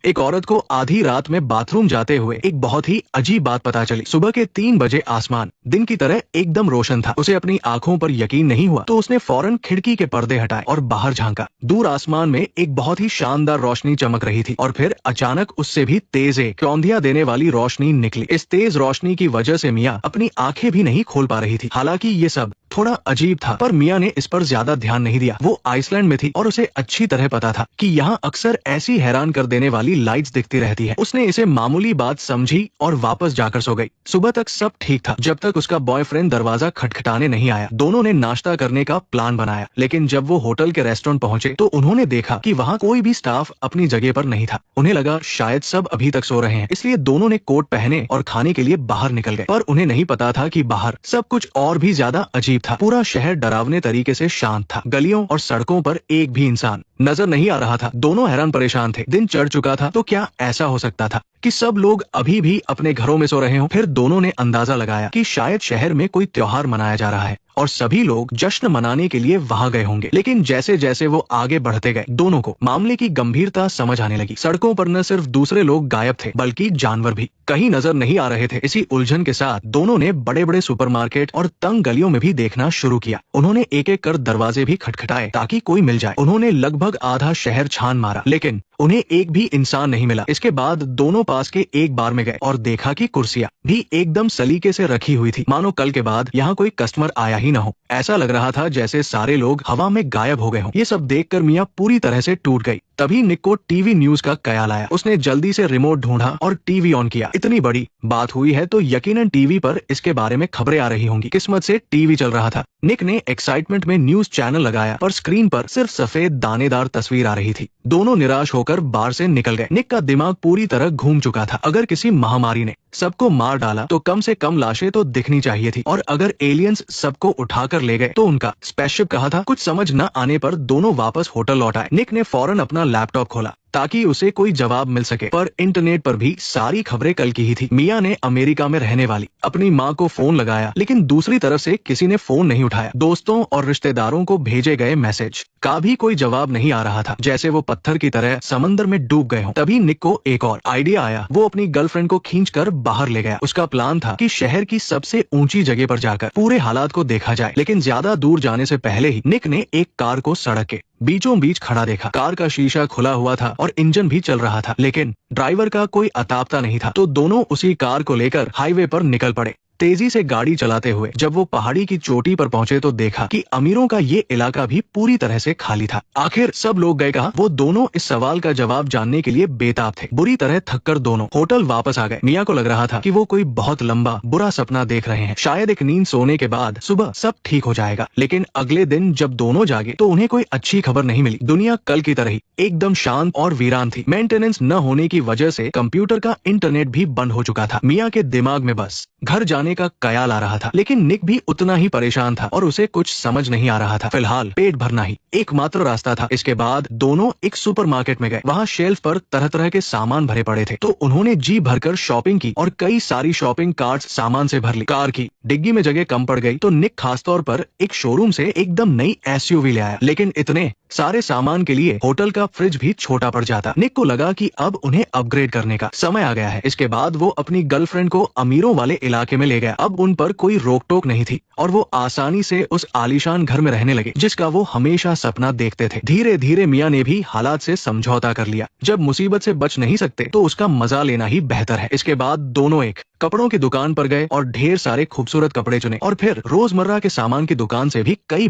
एक औरत को आधी रात में बाथरूम जाते हुए एक बहुत ही अजीब बात पता चली। सुबह के 3 बजे आसमान दिन की तरह एकदम रोशन था। उसे अपनी आंखों पर यकीन नहीं हुआ तो उसने फौरन खिड़की के पर्दे हटाए और बाहर झांका। दूर आसमान में एक बहुत ही शानदार रोशनी चमक रही थी और फिर अचानक उससे भी तेज चौंधिया देने वाली रोशनी निकली। इस तेज रोशनी की वजह से मियाँ अपनी आंखें भी नहीं खोल पा रही थी। हालांकि ये सब थोड़ा अजीब था, पर मियाँ ने इस पर ज्यादा ध्यान नहीं दिया। वो आइसलैंड में थी और उसे अच्छी तरह पता था कि यहाँ अक्सर ऐसी हैरान कर देने वाली लाइट्स दिखती रहती है। उसने इसे मामूली बात समझी और वापस जाकर सो गई। सुबह तक सब ठीक था, जब तक उसका बॉयफ्रेंड दरवाजा खटखटाने नहीं आया। दोनों ने नाश्ता करने का प्लान बनाया, लेकिन जब वो होटल के रेस्टोरेंट पहुंचे तो उन्होंने देखा कि वहाँ कोई भी स्टाफ अपनी जगह पर नहीं था। उन्हें लगा शायद सब अभी तक सो रहे हैं, इसलिए दोनों ने कोट पहने और खाने के लिए बाहर निकल गए। पर उन्हें नहीं पता था कि बाहर सब कुछ और भी ज्यादा अजीब था। पूरा शहर डरावने तरीके से शांत था। गलियों और सड़कों पर एक भी इंसान नजर नहीं आ रहा था। दोनों हैरान परेशान थे। दिन चढ़ चुका था, तो क्या ऐसा हो सकता था कि सब लोग अभी भी अपने घरों में सो रहे हों? फिर दोनों ने अंदाजा लगाया कि शायद शहर में कोई त्योहार मनाया जा रहा है और सभी लोग जश्न मनाने के लिए वहां गए होंगे। लेकिन जैसे जैसे वो आगे बढ़ते गए, दोनों को मामले की गंभीरता समझ आने लगी। सड़कों पर न सिर्फ दूसरे लोग गायब थे, बल्कि जानवर भी कहीं नजर नहीं आ रहे थे। इसी उलझन के साथ दोनों ने बड़े बड़े सुपरमार्केट और तंग गलियों में भी देखना शुरू किया। उन्होंने एक एक कर दरवाजे भी खटखटाए ताकि कोई मिल जाए। उन्होंने लगभग आधा शहर छान मारा, लेकिन उन्हें एक भी इंसान नहीं मिला। इसके बाद दोनों पास के एक बार में गए और देखा कि कुर्सियां भी एकदम सलीके से रखी हुई थी, मानो कल के बाद यहाँ कोई कस्टमर आया ही न हो। ऐसा लग रहा था जैसे सारे लोग हवा में गायब हो गए हों। ये सब देखकर मियाँ पूरी तरह से टूट गई। तभी निक को टीवी न्यूज का ख्याल आया। उसने जल्दी से रिमोट ढूंढा और टीवी ऑन किया। इतनी बड़ी बात हुई है तो यकीनन टीवी पर इसके बारे में खबरें आ रही होंगी। किस्मत से टीवी चल रहा था। निक ने एक्साइटमेंट में न्यूज चैनल लगाया, पर स्क्रीन पर सिर्फ सफेद दानेदार तस्वीर आ रही थी। दोनों निराश होकर बार से निकल गए। निक का दिमाग पूरी तरह घूम चुका था। अगर किसी महामारी ने सबको मार डाला तो कम से कम लाशें तो दिखनी चाहिए थी, और अगर एलियंस सबको उठाकर ले गए तो उनका स्पेसशिप कहाँ था? कुछ समझ न आने पर दोनों वापस होटल लौट आए। निक ने फौरन अपना लैपटॉप खोला ताकि उसे कोई जवाब मिल सके, पर इंटरनेट पर भी सारी खबरें कल की ही थी। मियाँ ने अमेरिका में रहने वाली अपनी माँ को फोन लगाया, लेकिन दूसरी तरफ से किसी ने फोन नहीं उठाया। दोस्तों और रिश्तेदारों को भेजे गए मैसेज का भी कोई जवाब नहीं आ रहा था, जैसे वो पत्थर की तरह समंदर में डूब गए हों। तभी निक को एक और आइडिया आया। वो अपनी गर्लफ्रेंड को खींचकर बाहर ले गया। उसका प्लान था कि शहर की सबसे ऊंची जगह पर जाकर पूरे हालात को देखा जाए। लेकिन ज्यादा दूर जाने से पहले ही निक ने एक कार को सड़क के बीचों बीच खड़ा देखा। कार का शीशा खुला हुआ था और इंजन भी चल रहा था, लेकिन ड्राइवर का कोई अतापता नहीं था। तो दोनों उसी कार को लेकर हाईवे पर निकल पड़े। तेजी से गाड़ी चलाते हुए जब वो पहाड़ी की चोटी पर पहुंचे तो देखा कि अमीरों का ये इलाका भी पूरी तरह से खाली था। आखिर सब लोग गए कहाँ? वो दोनों इस सवाल का जवाब जानने के लिए बेताब थे। बुरी तरह थककर दोनों होटल वापस आ गए। मियाँ को लग रहा था कि वो कोई बहुत लंबा बुरा सपना देख रहे हैं। शायद एक नींद सोने के बाद सुबह सब ठीक हो जाएगा। लेकिन अगले दिन जब दोनों जागे तो उन्हें कोई अच्छी खबर नहीं मिली। दुनिया कल की तरह ही एकदम शांत और वीरान थी। मेंटेनेंस न होने की वजह से कंप्यूटर का इंटरनेट भी बंद हो चुका था। मियाँ के दिमाग में बस घर जाने का ख्याल आ रहा था, लेकिन निक भी उतना ही परेशान था और उसे कुछ समझ नहीं आ रहा था। फिलहाल पेट भरना ही एकमात्र रास्ता था। इसके बाद दोनों एक सुपरमार्केट में गए। वहाँ शेल्फ पर तरह तरह के सामान भरे पड़े थे, तो उन्होंने जी भरकर शॉपिंग की और कई सारी शॉपिंग कार्ट्स सामान से भर ली। कार की डिग्गी में जगह कम पड़ गई तो निक खासतौर पर एक शोरूम से एकदम नई एसयूवी ले आया। लेकिन इतने सारे सामान के लिए होटल का फ्रिज भी छोटा पड़ जाता। निक को लगा कि अब उन्हें अपग्रेड करने का समय आ गया है। इसके बाद वो अपनी गर्लफ्रेंड को अमीरों वाले इलाके में ले गया। अब उन पर कोई रोक टोक नहीं थी और वो आसानी से उस आलीशान घर में रहने लगे जिसका वो हमेशा सपना देखते थे। धीरे धीरे मियाँ ने भी हालात से समझौता कर लिया। जब मुसीबत से बच नहीं सकते तो उसका मजा लेना ही बेहतर है। इसके बाद दोनों एक कपड़ों की दुकान पर गए और ढेर सारे खूबसूरत कपड़े चुने, और फिर रोजमर्रा के सामान की दुकान से भी कई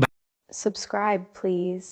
Subscribe, please.